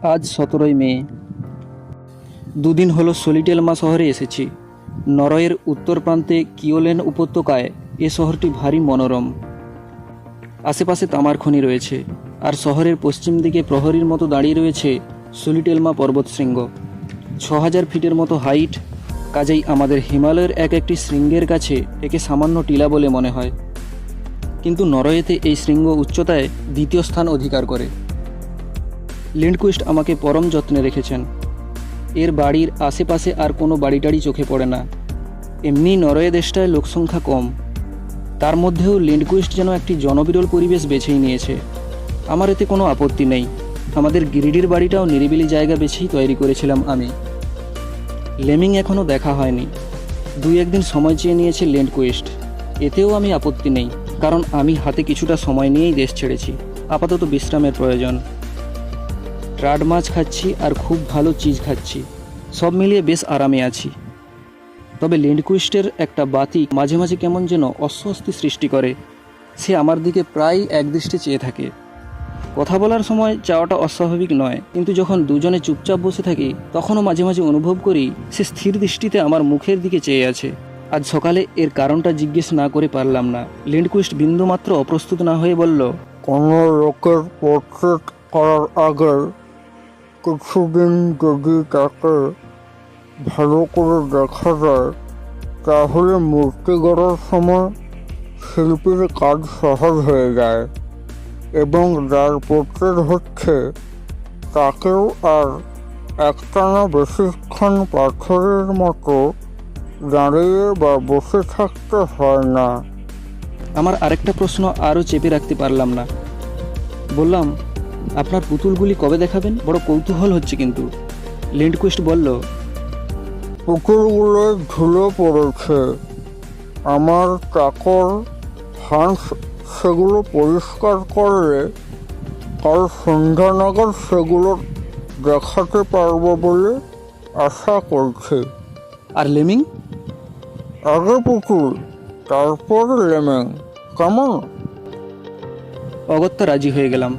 আজ 17ই মে। দুদিন হলো সলিটেলমা শহরে এসেছি। নরওয়ের উত্তর প্রান্তে কিওলেন উপত্যকায় এ শহরটি ভারী মনোরম। আশেপাশে তামার খনি রয়েছে, আর শহরের পশ্চিম দিকে প্রহরীর মতো দাঁড়িয়ে রয়েছে সলিটেলমা পর্বতশৃঙ্গ। 6000 ফিটের মতো হাইট, কাজেই আমাদের হিমালয়ের এক একটি শৃঙ্গের কাছে একে সামান্য টিলা বলে মনে হয়। কিন্তু নরওয়েতে এই শৃঙ্গ উচ্চতায় দ্বিতীয় স্থান অধিকার করে। লিন্ডকুইস্ট আমাকে পরম যত্নে রেখেছেন। এর বাড়ির আশেপাশে আর কোনো বাড়িটাড়ি চোখে পড়ে না। এমনি নরওয়ে দেশটায় লোকসংখ্যা কম, তার মধ্যেও লিন্ডকুইস্ট যেন একটি জনবিরল পরিবেশ বেছেই নিয়েছে। আমার এতে কোনো আপত্তি নেই। আমাদের গিরিডির বাড়িটাও নিরিবিলি জায়গা বেছেই তৈরি করেছিলাম আমি। লেমিং এখনও দেখা হয়নি। 2-1 দিন সময় চেয়ে নিয়েছে লিন্ডকুইস্ট। এতেও আমি আপত্তি নেই, কারণ আমি হাতে কিছুটা সময় নিয়েই দেশ ছেড়েছি। আপাতত বিশ্রামের প্রয়োজন। ট্রাড মাছ খাচ্ছি আর খুব ভালো চিজ খাচ্ছি। সব মিলিয়ে বেশ আরামে আছি। তবে লিন্ডকুইস্টের একটা বাতি মাঝে মাঝে কেমন যেন অস্বস্তি সৃষ্টি করে। সে আমার দিকে প্রায় একদৃষ্টে চেয়ে থাকে। কথা বলার সময় চাওয়াটা অস্বাভাবিক নয়, কিন্তু যখন দুজনে চুপচাপ বসে থাকি তখনও মাঝে মাঝে অনুভব করি সে স্থির দৃষ্টিতে আমার মুখের দিকে চেয়ে আছে। আজ সকালে এর কারণটা জিজ্ঞেস না করে পারলাম না। লিন্ডকুইস্ট বিন্দুমাত্র অপ্রস্তুত না হয়ে বলল, কোনো লোকের পোর্ট্রেট করার আগে কিছুদিন যদি তাকে ভালো করে দেখা যায়, তাহলে মূর্তি গড়ার সময় শিল্পীর কাজ সহজ হয়ে যায়, এবং যার পোর্ট্রেট হচ্ছে তাকেও আর একটানা বেশিক্ষণ পাথরের মতো দাঁড়িয়ে বা বসে থাকতে হয় না। আমার আরেকটা প্রশ্ন আরও চেপে রাখতে পারলাম না। বললাম, আপনার পুতুলগুলি কবে দেখাবেন? বড় কৌতূহল হচ্ছে কিন্তু। লিন্ডকুইস্ট বলল, পুকুরগুলো ধুলো পড়েছে। আমার চাকর হান্স সেগুলো পরিষ্কার করলে কাল সন্ধ্যা নাগাদ সেগুলো দেখাতে পারবো বলে আশা করছি। আর লেমিং? আগে পুকুর, তারপর লেমেং, কেমন? অগত্যা রাজি হয়ে গেলাম।